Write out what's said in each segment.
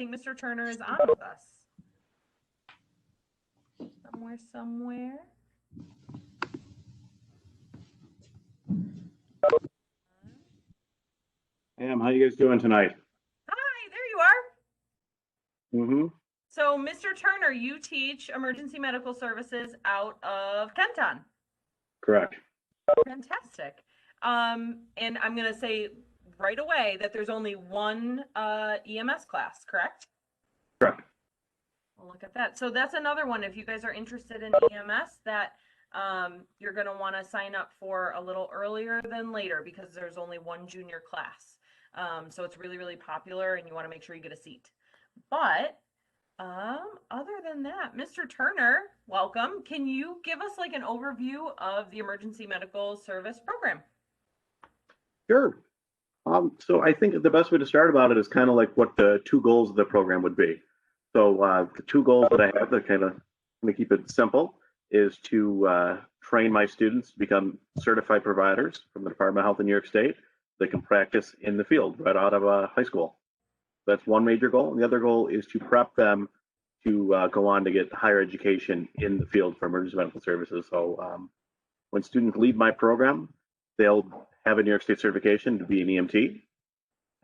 think Mr. Turner is on with us. Somewhere. Pam, how you guys doing tonight? Hi, there you are. Mm-hmm. So, Mr. Turner, you teach emergency medical services out of Kenton. Correct. Fantastic. And I'm going to say right away that there's only one EMS class, correct? Correct. Well, look at that. So that's another one. If you guys are interested in EMS, that you're going to want to sign up for a little earlier than later because there's only one junior class. So it's really, really popular and you want to make sure you get a seat. But other than that, Mr. Turner, welcome. Can you give us like an overview of the emergency medical service program? Sure. So I think the best way to start about it is kind of like what the two goals of the program would be. So the two goals that I have, that kind of going to keep it simple, is to train my students to become certified providers from the Department of Health in New York State. They can practice in the field right out of high school. That's one major goal. And the other goal is to prep them to go on to get higher education in the field for emergency medical services. So when students leave my program, they'll have a New York State certification to be an EMT.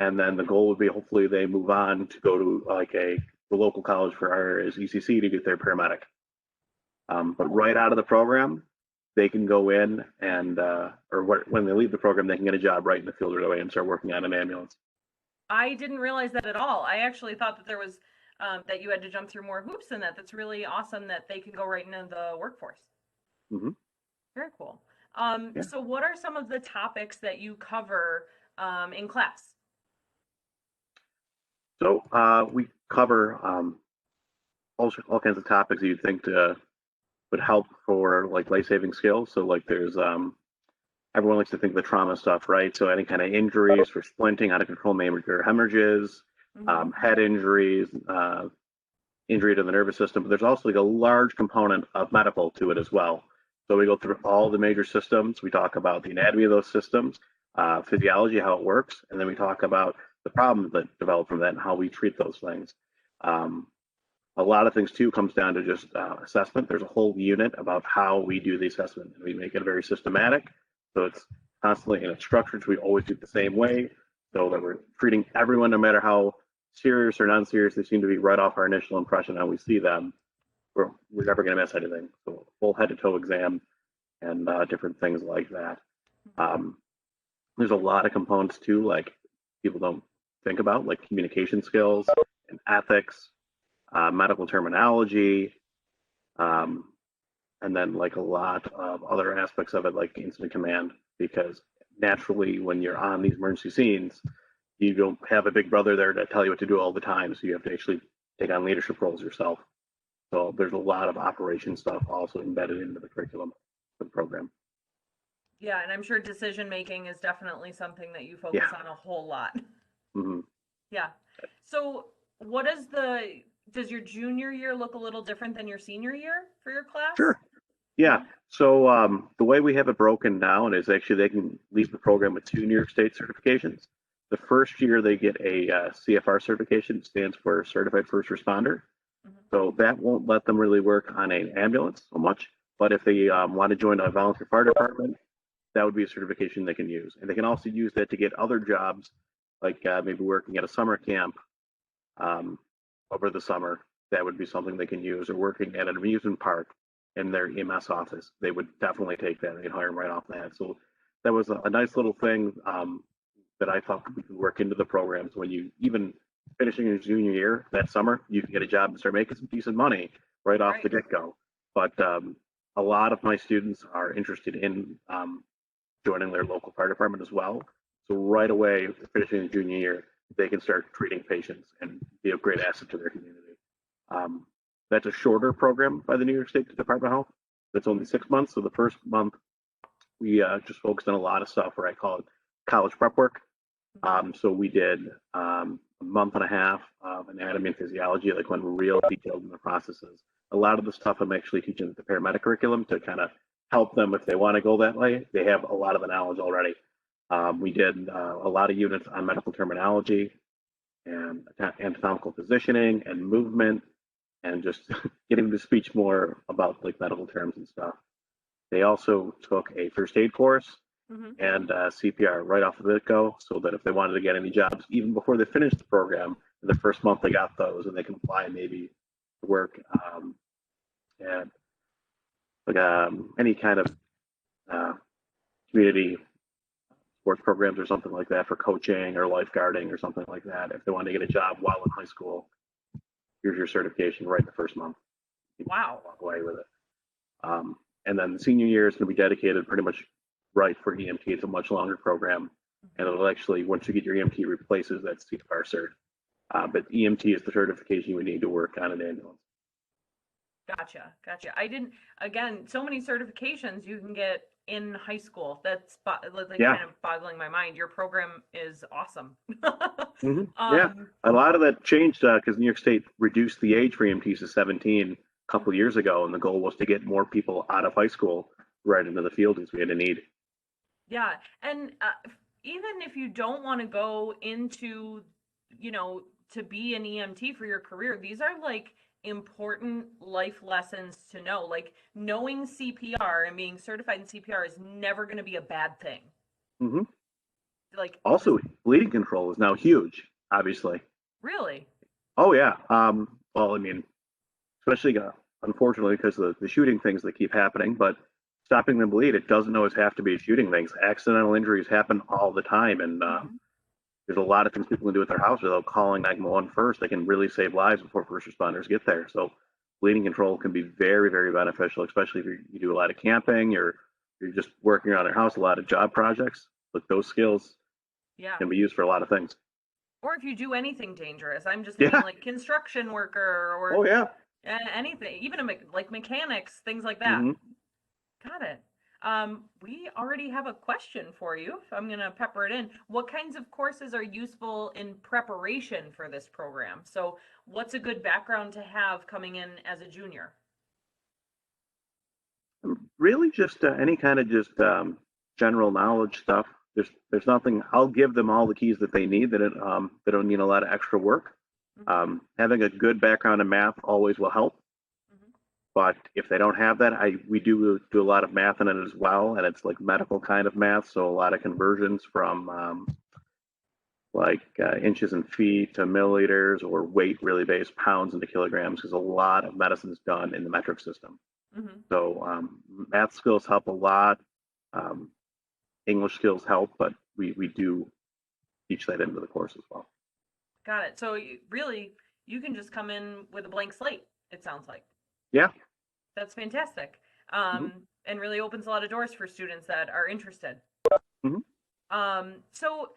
And then the goal would be hopefully they move on to go to like the local college for our area is ECC to get their paramedic. But right out of the program, they can go in and, when they leave the program, they can get a job right in the field right away and start working on an ambulance. I didn't realize that at all. I actually thought that there was, that you had to jump through more hoops than that. That's really awesome that they can go right into the workforce. Mm-hmm. Very cool. Yeah. So what are some of the topics that you cover in class? So we cover all kinds of topics that you'd think would help for like life-saving skills. So like there's everyone likes to think of the trauma stuff, right? So any kind of injuries for splinting, how to control major hemorrhages, head injuries, injury to the nervous system. But there's also like a large component of medical to it as well. So we go through all the major systems. We talk about the anatomy of those systems, physiology, how it works, and then we talk about the problems that develop from that and how we treat those things. A lot of things too comes down to just assessment. There's a whole unit about how we do the assessment, and we make it very systematic. So it's constantly in a structure, we always do it the same way, so that we're treating everyone, no matter how serious or non-serious they seem to be, right off our initial impression how we see them. We're never going to miss anything. So full head-to-toe exam and different things like that. There's a lot of components too, like people don't think about, like communication skills and ethics, medical terminology, and then like a lot of other aspects of it, like incident command, because naturally when you're on these emergency scenes, you don't have a big brother there to tell you what to do all the time. So you have to actually take on leadership roles yourself. So there's a lot of operation stuff also embedded into the curriculum for the program. Yeah, and I'm sure decision making is definitely something that you focus on a whole lot. Mm-hmm. Yeah. So what does your junior year look a little different than your senior year for your class? Sure. Yeah. So the way we have it broken down is actually they can leave the program with 2 New York State certifications. The first year they get a CFR certification, stands for Certified First Responder. So that won't let them really work on an ambulance so much. But if they want to join a volunteer fire department, that would be a certification they can use. And they can also use that to get other jobs, like maybe working at a summer camp over the summer. That would be something they can use, or working at an amusement park in their EMS office. They would definitely take that. They'd hire them right off that. So that was a nice little thing that I thought we could work into the programs. When you even finishing your junior year that summer, you can get a job and start making some decent money right off the get-go. But a lot of my students are interested in joining their local fire department as well. So right away, finishing the junior year, they can start treating patients and be a great asset to their community. That's a shorter program by the New York State Department of Health. That's only 6 months. So the first month, we just focused on a lot of stuff where I call it college prep work. So we did a month and a half of anatomy and physiology, like when we're real detailed in the processes. A lot of the stuff I'm actually teaching the paramedic curriculum to kind of help them if they want to go that way. They have a lot of the knowledge already. We did a lot of units on medical terminology and anatomical positioning and movement and just getting to speech more about like medical terms and stuff. They also took a first aid course and CPR right off the get-go, so that if they wanted to get any jobs, even before they finished the program, in the first month they got those, and they can apply maybe to work and like any kind of community sports programs or something like that for coaching or lifeguarding or something like that. If they want to get a job while in high school, here's your certification right in the first month. Wow. Walk away with it. And then the senior year is going to be dedicated pretty much right for EMT. It's a much longer program, and it'll actually, once you get your EMT, replaces that CFR cert. But EMT is the certification you would need to work on an ambulance. Gotcha. I didn't, again, so many certifications you can get in high school. That's like kind of boggling my mind. Your program is awesome. Yeah, a lot of that changed because New York State reduced the age for EMTs to 17 a couple of years ago, and the goal was to get more people out of high school right into the field because we had a need. Yeah, and even if you don't want to go into, to be an EMT for your career, these are like important life lessons to know. Like knowing CPR and being certified in CPR is never going to be a bad thing. Like also, bleeding control is now huge, obviously. Really? Oh yeah. Well, I mean, especially unfortunately because of the shooting things that keep happening, but stopping the bleed, it doesn't always have to be shooting things. Accidental injuries happen all the time, and there's a lot of things people can do at their house without calling 911 first. They can really save lives before first responders get there. So bleeding control can be very, very beneficial, especially if you do a lot of camping or you're just working around your house, a lot of job projects. Like those skills can be used for a lot of things. Or if you do anything dangerous, I'm just thinking like construction worker or anything, even like mechanics, things like that. Got it. We already have a question for you. I'm going to pepper it in. What kinds of courses are useful in preparation for this program? So what's a good background to have coming in as a junior? Really just any kind of just general knowledge stuff. There's nothing. I'll give them all the keys that they need. They don't need a lot of extra work. Having a good background in math always will help. But if they don't have that, we do a lot of math in it as well, and it's like medical kind of math. So a lot of conversions from inches and feet to milliliters, or weight really based pounds into kilograms, because a lot of medicine is done in the metric system. So math skills help a lot. English skills help, but we do teach that into the course as well. Got it. So you can just come in with a blank slate, it sounds like. Yeah. That's fantastic. And really opens a lot of doors for students that are interested. So,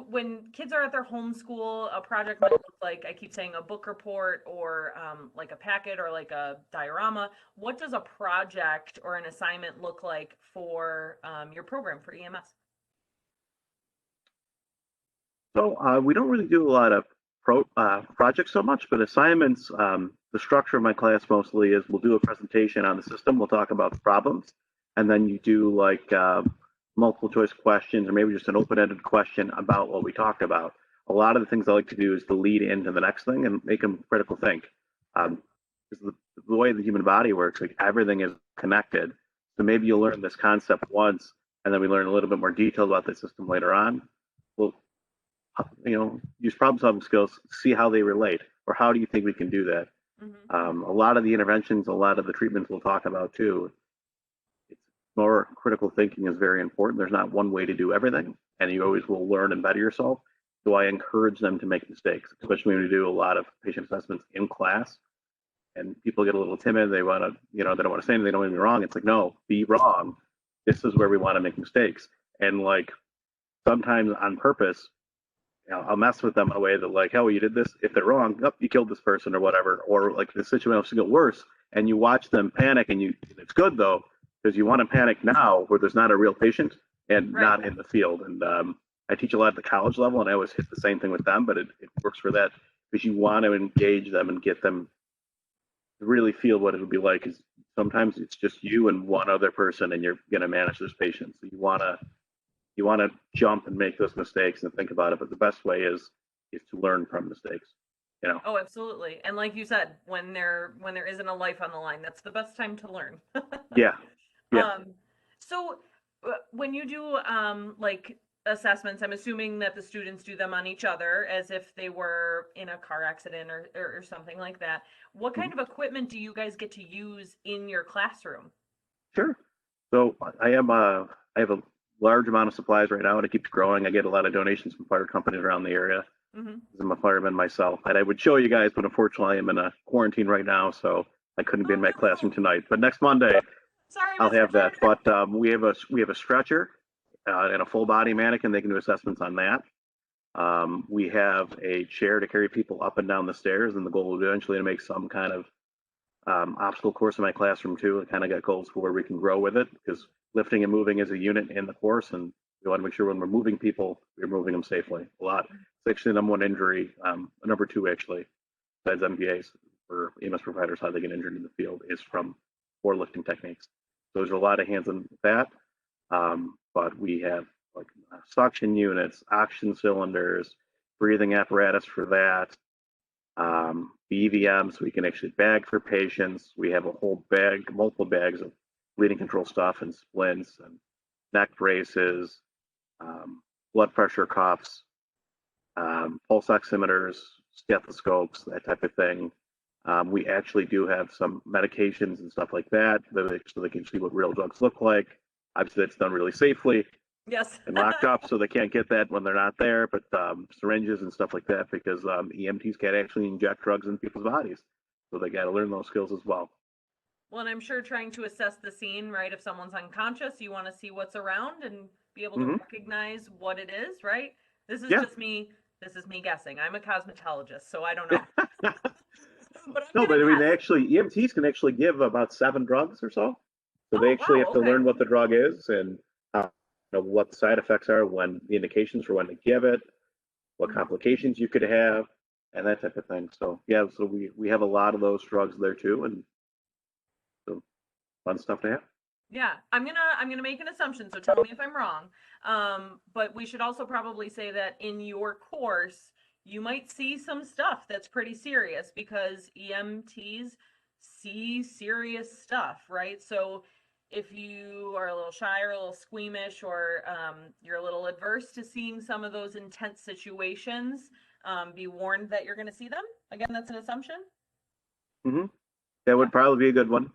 when kids are at their homeschool, a project might look like, I keep saying, a book report or like a packet or like a diorama. What does a project or an assignment look like for your program for EMS? So we don't really do a lot of projects so much, but assignments. The structure of my class mostly is we'll do a presentation on the system. We'll talk about the problems, and then you do like multiple choice questions or maybe just an open-ended question about what we talked about. A lot of the things I like to do is to lead into the next thing and make them critical think. Because the way the human body works, like everything is connected. So maybe you'll learn this concept once, and then we learn a little bit more detail about the system later on. Well, use problem-solving skills, see how they relate, or how do you think we can do that? A lot of the interventions, a lot of the treatments we'll talk about too, it's more critical thinking is very important. There's not one way to do everything, and you always will learn and better yourself. So I encourage them to make mistakes, especially when we do a lot of patient assessments in class, and people get a little timid. They want to, they don't want to say anything. They don't want to be wrong. It's like, no, be wrong. This is where we want to make mistakes, and like sometimes on purpose. I'll mess with them in a way that like, oh, you did this. If they're wrong, you killed this person or whatever. Or like the situation will get worse, and you watch them panic, and it's good though because you want to panic now where there's not a real patient and not in the field. And I teach a lot at the college level, and I always hit the same thing with them, but it works for that because you want to engage them and get them to really feel what it would be like. Because sometimes it's just you and one other person, and you're going to manage this patient. So you want to jump and make those mistakes and think about it. But the best way is is to learn from mistakes. You know. Oh, absolutely. And like you said, when there isn't a life on the line, that's the best time to learn. Yeah. Yeah. Um, so when you do like assessments, I'm assuming that the students do them on each other as if they were in a car accident or something like that. What kind Mhm. of equipment do you guys get to use in your classroom? Sure. So I have a large amount of supplies right now, and it keeps growing. I get a lot of donations from fire companies around the area. Hmm. I'm a fireman myself, and I would show you guys, but unfortunately, I'm in a quarantine right now, so I couldn't be in Oh my no. classroom tonight. But next Monday, Sorry, I'll Mr. have that. Turner. But we have a stretcher and a full body mannequin. They can do assessments on that. We have a chair to carry people up and down the stairs, and the goal is eventually to make some kind of obstacle course in my classroom too. I kind of got goals for where we can grow with it because lifting and moving is a unit in the course, and we want to make sure when we're moving people, we're moving them safely. A lot. It's actually the number one injury, number two actually, besides MBAs for EMS providers, how they get injured in the field is from poor lifting techniques. So there's a lot of hands on that. But we have like suction units, oxygen cylinders, breathing apparatus for that, BVM, so we can actually bag for patients. We have a whole bag, multiple bags of bleeding control stuff and splints and neck braces, blood pressure cuffs, pulse oximeters, stethoscopes, that type of thing. We actually do have some medications and stuff like that, so they can see what real drugs look like. Obviously, that's done really safely Yes. and locked up, so they can't get that when they're not there. But syringes and stuff like that, because EMTs can't actually inject drugs in people's bodies, so they got to learn those skills as well. Well, and I'm sure trying to assess the scene, right? If someone's unconscious, you want to see what's around and be able to Hmm. recognize what it is, right? This is Yeah. just me. This is me guessing. I'm a cosmetologist, so I don't know. But I'm No, gonna but I mean, guess. they actually EMTs can actually give about 7 drugs or so. So they Oh, actually wow. have to Okay. learn what the drug is and what the side effects are, when the indications for when to give it, what Hmm. complications you could have, and that type of thing. So yeah, so we have a lot of those drugs there too, and so fun stuff to have. Yeah, I'm gonna make an assumption, so tell me if I'm wrong. But we should also probably say that in your course, you might see some stuff that's pretty serious because EMTs see serious stuff, right? So if you are a little shy or a little squeamish or you're a little adverse to seeing some of those intense situations, be warned that you're going to see them. Again, that's an assumption. Hmm. That Yeah. would probably be a good one.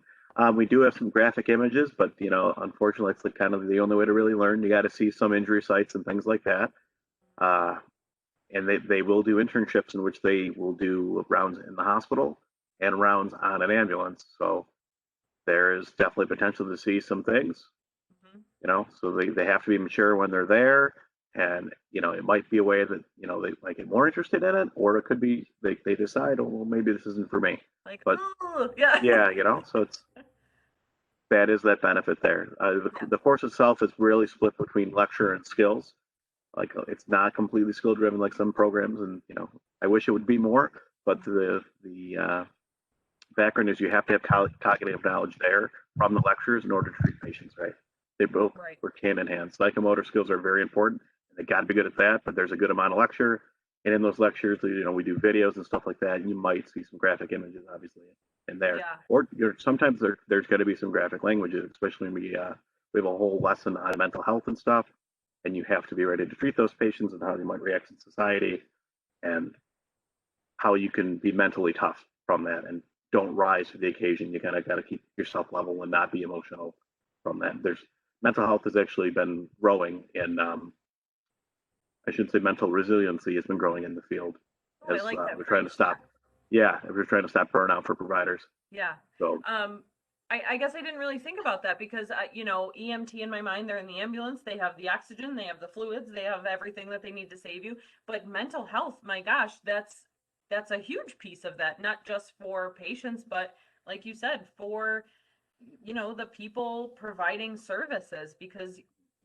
We do have some graphic images, but unfortunately, it's like kind of the only way to really learn. You got to see some injury sites and things like that. Uh, and they will do internships in which they will do rounds in the hospital and rounds on an ambulance. So there is definitely potential to see some things, Hmm. so they have to be mature when they're there. And, it might be a way that, they might get more interested in it, or it could be they decide, oh, well, maybe this isn't for me. Like, But oh, yeah. yeah, so that is that benefit there. Yeah. The course itself is really split between lecture and skills. Like it's not completely skill driven like some programs, and I wish it would be more. But the background is you have to have cognitive knowledge there from the lectures in order to treat patients, right? They both Right. work hand in hand. Psychomotor skills are very important, and they got to be good at that. But there's a good amount of lecture, and in those lectures, we do videos and stuff like that. And you might see some graphic images, obviously, in there. Yeah. Or sometimes there's going to be some graphic languages, especially when we have a whole lesson on mental health and stuff, and you have to be ready to treat those patients and how they might react in society, and how you can be mentally tough from that and don't rise to the occasion. You kind of got to keep yourself level and not be emotional from that. There's mental health has actually been growing in, I should say mental resiliency has been growing in the field Oh, I as like that we're trying phrase. to stop. Yeah, we're trying to stop burnout for providers. Yeah. So Um, I guess I didn't really think about that because EMT in my mind, they're in the ambulance, they have the oxygen, they have the fluids, they have everything that they need to save you. But mental health, my gosh, that's a huge piece of that, not just for patients, but like you said, for the people providing services because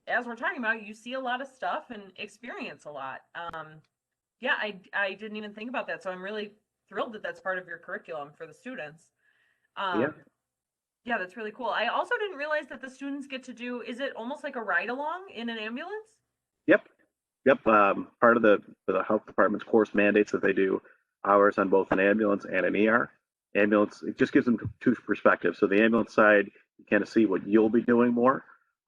as we're talking about, you see a lot of stuff and experience a lot. Yeah, I didn't even think about that. So I'm really thrilled that that's part of your curriculum for the students. yeah, Um, yeah, that's really cool. I also didn't realize that the students get to do, is it almost like a ride along in an ambulance? yep, Yep. Part of the health department's course mandates that they do hours on both an ambulance and an ER. Ambulance, it just gives them two perspectives. So the ambulance side, you kind of see what you'll be doing more.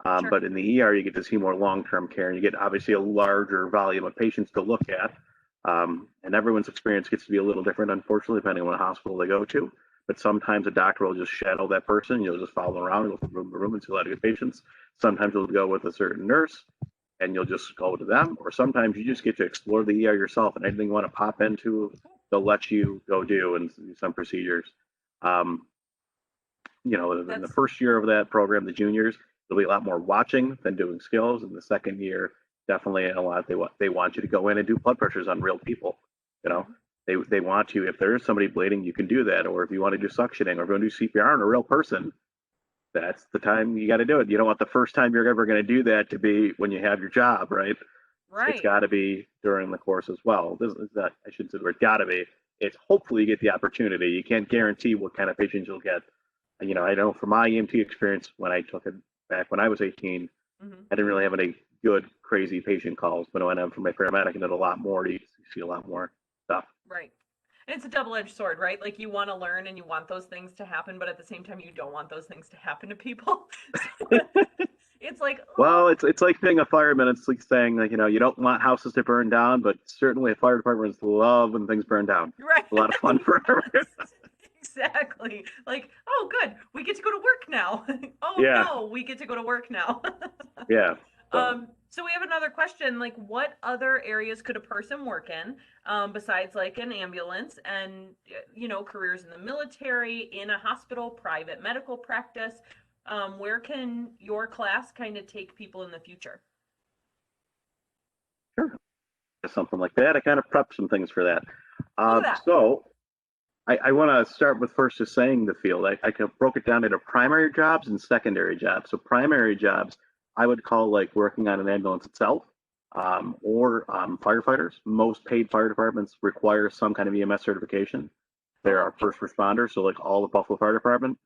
Sure. But in the ER, you get to see more long-term care, and you get obviously a larger volume of patients to look at. And everyone's experience gets to be a little different, unfortunately, depending on what hospital they go to. But sometimes a doctor will just shadow that person. You'll just follow them around, go from room to room and see a lot of good patients. Sometimes you'll go with a certain nurse and you'll just go to them. Or sometimes you just get to explore the ER yourself, and anything you want to pop into, they'll let you go do and do some procedures. In the first year of that program, the juniors, there'll be a lot more watching than doing skills. In the second year, definitely a lot. They want you to go in and do blood pressures on real people. They want you, if there is somebody bleeding, you can do that. Or if you want to do suctioning, or if you want to do CPR on a real person, that's the time you got to do it. You don't want the first time you're ever going to do that to be when you have your job, right? Right. It's got to be during the course as well. This is not, I shouldn't say the word got to be. It's hopefully you get the opportunity. You can't guarantee what kind of patients you'll get. I know from my EMT experience when I took it back when I was 18, I didn't really have any good, crazy patient calls. But when I'm from my paramedic, and did a lot more, you see a lot more stuff. Right. And it's a double-edged sword, right? Like, you want to learn and you want those things to happen, but at the same time, you don't want those things to happen to people. It's like, well, it's like being a fireman. It's like saying that you don't want houses to burn down, but certainly fire departments love when things burn down. right. A lot of fun for everyone. Exactly. Like, oh, good, we get to go to work now. Oh Yeah. no, we get to go to work now. Yeah. So we have another question. Like, what other areas could a person work in, besides like an ambulance and careers in the military, in a hospital, private medical practice? Where can your class kind of take people in the future? Sure. Something like that. I kind of prepped some things for that. Look at that. So I want to start with first just saying the field. I kind of broke it down into primary jobs and secondary jobs. So primary jobs, I would call like working on an ambulance itself, or firefighters. Most paid fire departments require some kind of EMS certification. There are first responders, so like all the Buffalo Fire Department,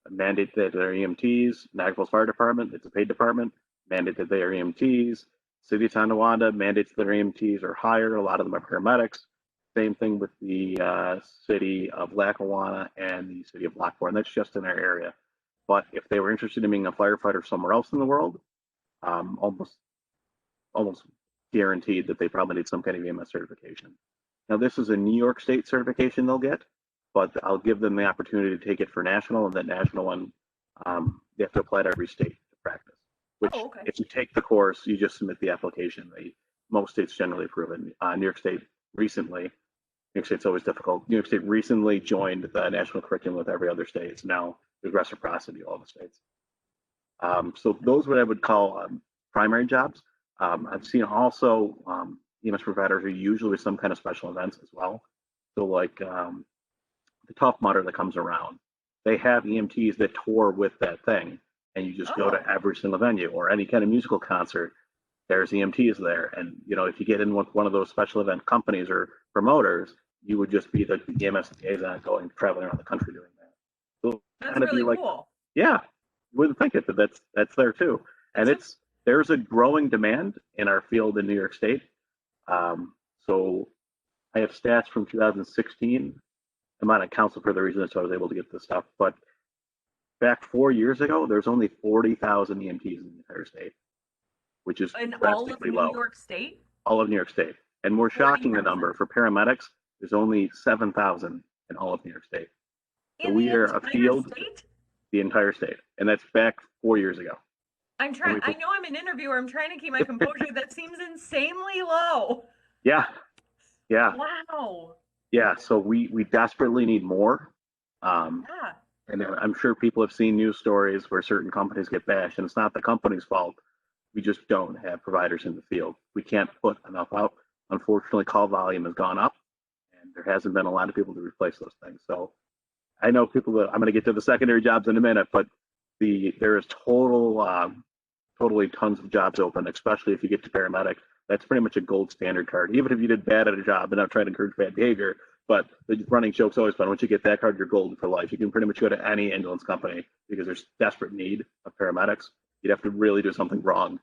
mandate that they're EMTs. Niagara Falls Fire Department, it's a paid department, mandate that they are EMTs. City of Tonawanda mandates that their EMTs are higher. A lot of them are paramedics. Same thing with the city of Lackawanna and the city of Lockport, and that's just in our area. But if they were interested in being a firefighter somewhere else in the world, almost guaranteed that they probably need some kind of EMS certification. Now, this is a New York State certification they'll get, but I'll give them the opportunity to take it for national, and that national one, they have to apply to every state to practice. Which, if you take the course, you just submit the application. Most states generally approve it. New York State recently, New York State's always difficult. New York State recently joined the national curriculum with every other state. So now there's reciprocity all the states. So those are what I would call primary jobs. I've seen also EMS providers are usually with some kind of special events as well. So like the Tough Mudder that comes around, they have EMTs that tour with that thing, and you just go to every single venue, or any kind of musical concert. There's EMTs there, and if you get in with one of those special event companies or promoters, you would just be the EMS liaison traveling around the country doing that. So that's kind of really be like, cool. Yeah, you wouldn't think it, but that's there too. And there's a growing demand in our field in New York State. So I have stats from 2016. I'm on a council for the reason, so I was able to get this stuff. But back 4 years ago, there's only 40,000 EMTs in the entire state, which is drastically low. All of New York State? All of New York State. And more shocking, the number for paramedics, there's only 7,000 in all of New York State. So we are a field, the entire state. And that's back 4 years ago. I know I'm an interviewer. I'm trying to keep my composure. That seems insanely low. Yeah. Wow. Yeah, so we desperately need more. And I'm sure people have seen news stories where certain companies get bashed, and it's not the company's fault. We just don't have providers in the field. We can't put enough out. Unfortunately, call volume has gone up, and there hasn't been a lot of people to replace those things. So I know people that I'm going to get to the secondary jobs in a minute, but there is totally tons of jobs open, especially if you get to paramedic. That's pretty much a gold standard card. Even if you did bad at a job, and I'm trying to encourage bad behavior, but the running joke's always fun. Once you get that card, you're golden for life. You can pretty much go to any ambulance company because there's desperate need of paramedics. You'd have to really do something wrong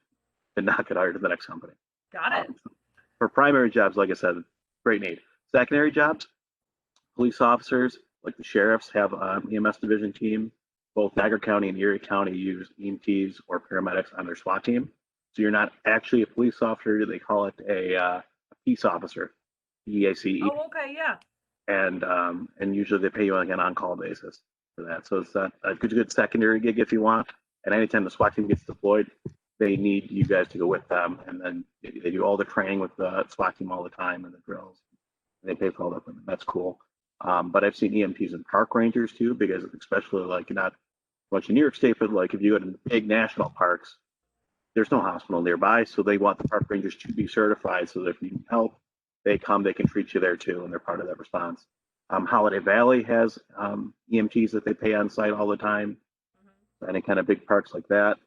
to not get hired at the next company. Got it. For primary jobs, like I said, great need. Secondary jobs, police officers, like the sheriffs have EMS division team. Both Niagara County and Erie County use EMTs or paramedics on their SWAT team. So you're not actually a police officer. They call it a peace officer, PACE. Oh, okay, yeah. And usually they pay you on like an on-call basis for that. So it's a good secondary gig if you want. And anytime the SWAT team gets deployed, they need you guys to go with them, and then they do all the training with the SWAT team all the time and the drills. And they pay for all that. That's cool. But I've seen EMTs and park rangers too, because especially like not much in New York State, but like if you go to big national parks, there's no hospital nearby, so they want the park rangers to be certified so that if you need help, they come, they can treat you there too, and they're part of that response. Holiday Valley has EMTs that they pay on site all the time, any kind of big parks like that.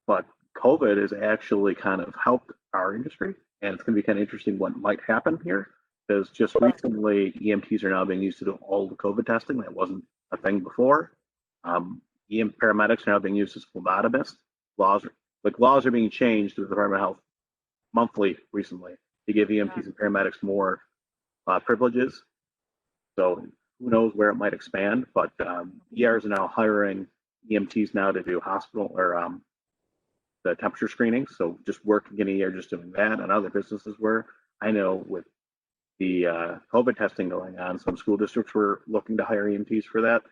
But COVID has actually kind of helped our industry, and it's going to be kind of interesting what might happen here, because just recently EMTs are now being used to do all the COVID testing. That wasn't a thing before. Paramedics are now being used as phlebotomists. Laws are being changed to the Department of Health monthly recently to give EMTs and paramedics more privileges. So who knows where it might expand, but ERs are now hiring EMTs now to do hospital or the temperature screening. So just working in a year, just doing that, and other businesses were. I know with the COVID testing going on, some school districts were looking to hire EMTs for that.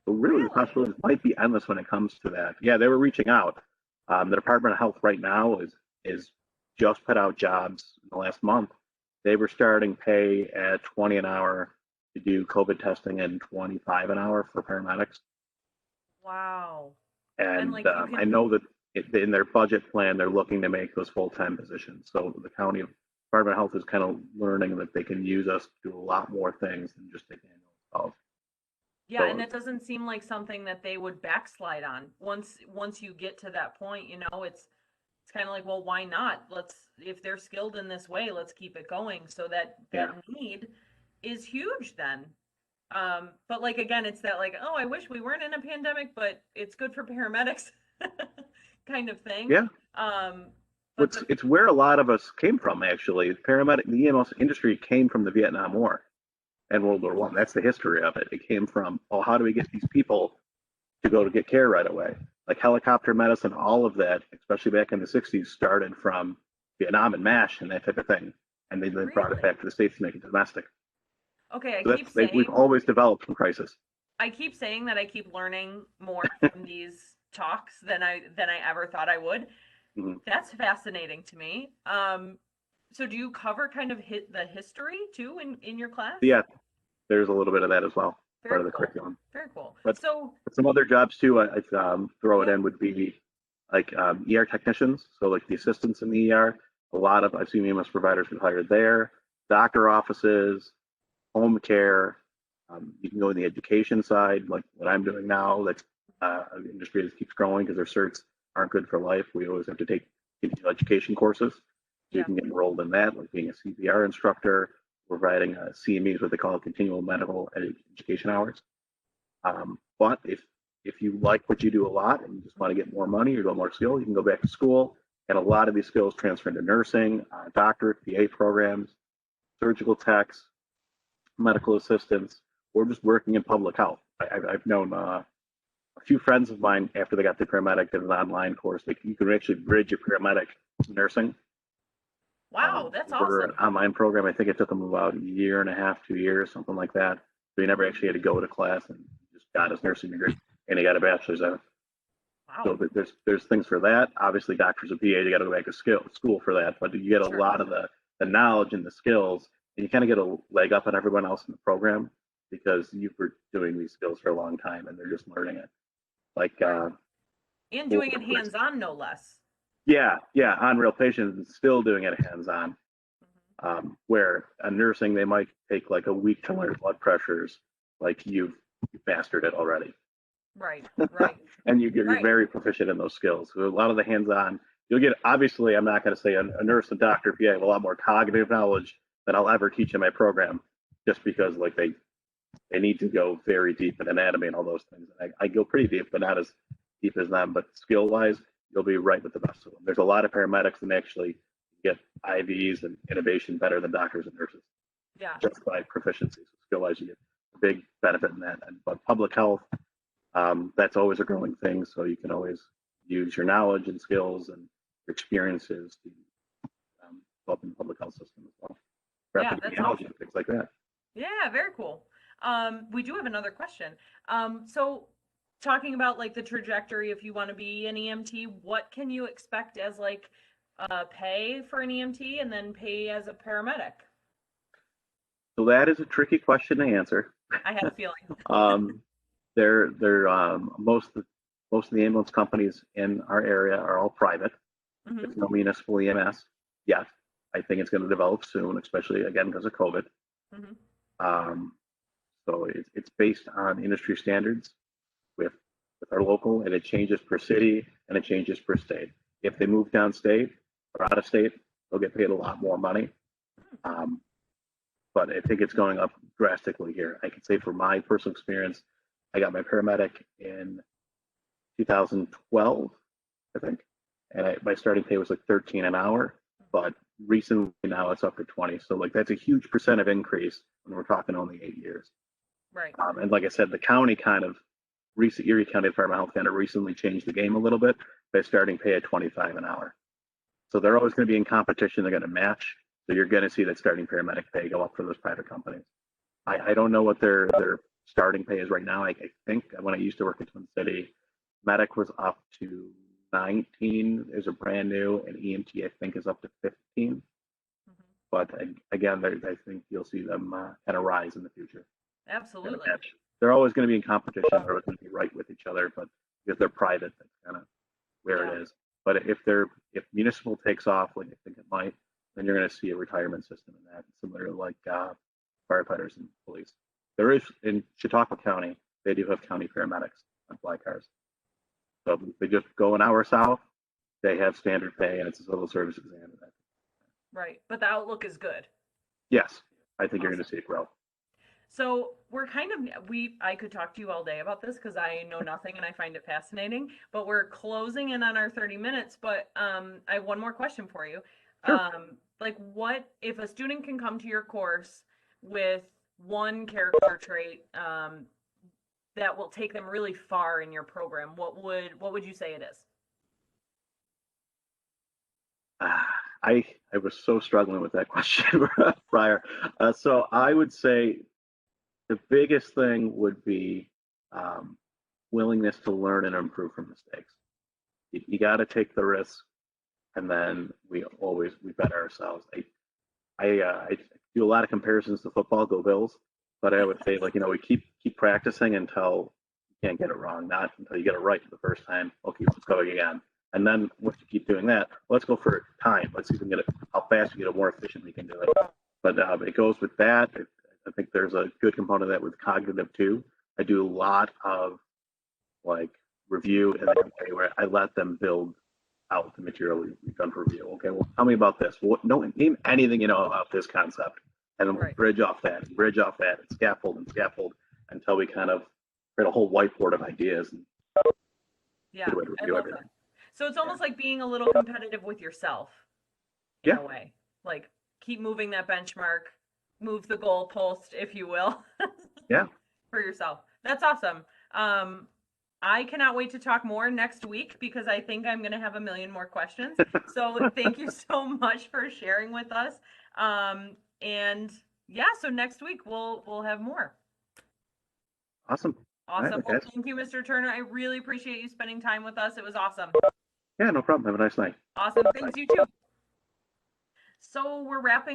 So really, the possibilities might be endless when it comes to that. Yeah, they were reaching out. The Department of Health right now is just put out jobs in the last month. They were starting pay at $20 an hour to do COVID testing and $25 an hour for paramedics. Wow. And I know that in their budget plan, they're looking to make those full-time positions. So the county Department of Health is kind of learning that they can use us to do a lot more things than just take annual calls. Yeah, and it doesn't seem like something that they would backslide on. Once you get to that point, it's kind of like, well, why not? If they're skilled in this way, let's keep it going. So that need is huge then. But like, again, it's that like, oh, I wish we weren't in a pandemic, but it's good for paramedics kind of thing. Yeah. It's where a lot of us came from, actually. The EMS industry came from the Vietnam War and World War I. That's the history of it. It came from, how do we get these people to go to get care right away? Like helicopter medicine, all of that, especially back in the 60s, started from Vietnam and MASH and that type of thing. And they then brought it back to the States to make it domestic. Okay, we've always developed from crisis. I keep saying that I keep learning more from these talks than I ever thought I would. Mm-hmm. That's fascinating to me. So do you cover kind of the history too in your class? Yeah, there's a little bit of that as well, part of the curriculum. Very cool. But some other jobs too, I'd throw it in would be like ER technicians. So like the assistants in the ER, I've seen EMS providers get hired there, doctor offices, home care. You can go in the education side, like what I'm doing now. That's an industry that keeps growing because their certs aren't good for life. We always have to take continuing education courses. So you can get enrolled in that, like being a CPR instructor, providing CMEs, what they call continual medical education hours. But if you like what you do a lot and you just want to get more money or get more skill, you can go back to school. And a lot of these skills transfer into nursing, doctorate, PA programs, surgical techs, medical assistants, or just working in public health. I've known a few friends of mine after they got the paramedic did an online course. You can actually bridge your paramedic to nursing. Wow, that's awesome. For an online program, I think it took them about a year and a half, 2 years, something like that. So he never actually had to go to class and just got his nursing degree, and he got a bachelor's in it. Wow. So there's things for that. Obviously, doctors of PA, you got to go back to school for that, but you get a lot of the knowledge and the skills, and you kind of get a leg up on everyone else in the program because you were doing these skills for a long time, and they're just learning it. And doing it hands-on, no less. Yeah, on real patients, and still doing it hands-on. Where a nursing, they might take like a week to learn blood pressures, like you've mastered it already. Right. And you're very proficient in those skills. So a lot of the hands-on, you'll get, obviously, I'm not going to say a nurse and doctor PA have a lot more cognitive knowledge than I'll ever teach in my program, just because like they need to go very deep in anatomy and all those things. I go pretty deep, but not as deep as them. But skill-wise, you'll be right with the best of them. There's a lot of paramedics that actually get IVs and innovation better than doctors and nurses Yeah. just by proficiency. So skill-wise, you get a big benefit in that. But public health, that's always a growing thing. So you can always use your knowledge and skills and your experiences to develop in the public health system as well. For Yeah, that's epidemiology awesome. and things like that. Yeah, very cool. We do have another question. So talking about like the trajectory, if you want to be an EMT, what can you expect as like pay for an EMT and then pay as a paramedic? So that is a tricky question to answer. I had a feeling. Most of the ambulance companies in our area are all private. Mhm. There's no municipal EMS yet. I think it's going to develop soon, especially again because of COVID. Mhm. So it's based on industry standards with our local, and it changes per city and it changes per state. If they move downstate or out of state, they'll get paid a lot more money. But I think it's going up drastically here. I can say for my personal experience, I got my paramedic in 2012, I think, and my starting pay was like 13 an hour. But recently now it's up to 20. So like that's a huge percent of increase when we're talking only 8 years. Right. And like I said, the county Erie County Department of Health kind of recently changed the game a little bit by starting pay at 25 an hour. So they're always going to be in competition. They're going to match. So you're going to see that starting paramedic pay go up for those private companies. I don't know what their starting pay is right now. I think when I used to work at Twin City, medic was up to 19 is a brand new, and EMT I think is up to 15. Mhm. But again, I think you'll see them kind of rise in the future. Absolutely. They're always going to be in competition. They're always going to be right with each other, but because they're private, that's kind of where Yeah. it is. But if municipal takes off, like I think it might, then you're going to see a retirement system in that, similar to like firefighters and police. There is in Chautauqua County, they do have county paramedics on fly cars. So if they just go an hour south, they have standard pay and it's a civil service exam. Right. But the outlook is good. Yes, I think you're Awesome. going to see it grow. So we're I could talk to you all day about this because I know nothing and I find it fascinating, but we're closing in on our 30 minutes. But I have one more question for you. Sure. Like what if a student can come to your course with one character trait that will take them really far in your program? What would you say it is? I was so struggling with that question prior. So I would say the biggest thing would be willingness to learn and improve from mistakes. You got to take the risk, and then we bet ourselves. I do a lot of comparisons to football, go Bills, but I would say like we keep practicing until you can't get it wrong, not until you get it right the first time. Okay, let's go again. And then once you keep doing that, let's go for time. Let's see if we can get it, how fast we get it, more efficient we can do it. But it goes with that. I think there's a good component of that with cognitive too. I do a lot of like review and then where I let them build out the material we've done for review. Okay, well, tell me about this. Name anything you know about this concept, and then we'll Right. bridge off that, and scaffold until we kind of create a whole whiteboard of ideas. And Yeah, good way to I review love everything. that. So it's almost like being a little competitive with yourself in Yeah. a way. Like keep moving that benchmark, move the goalpost, if you will. Yeah. For yourself. That's awesome. I cannot wait to talk more next week because I think I'm going to have a million more questions. So thank you so much for sharing with us. And yeah, so next week we'll have more. Awesome. Awesome. Right, Well, guys. thank you, Mr. Turner. I really appreciate you spending time with us. It was awesome. Yeah, no problem. Have a nice night. Awesome. Thanks, you too. So we're wrapping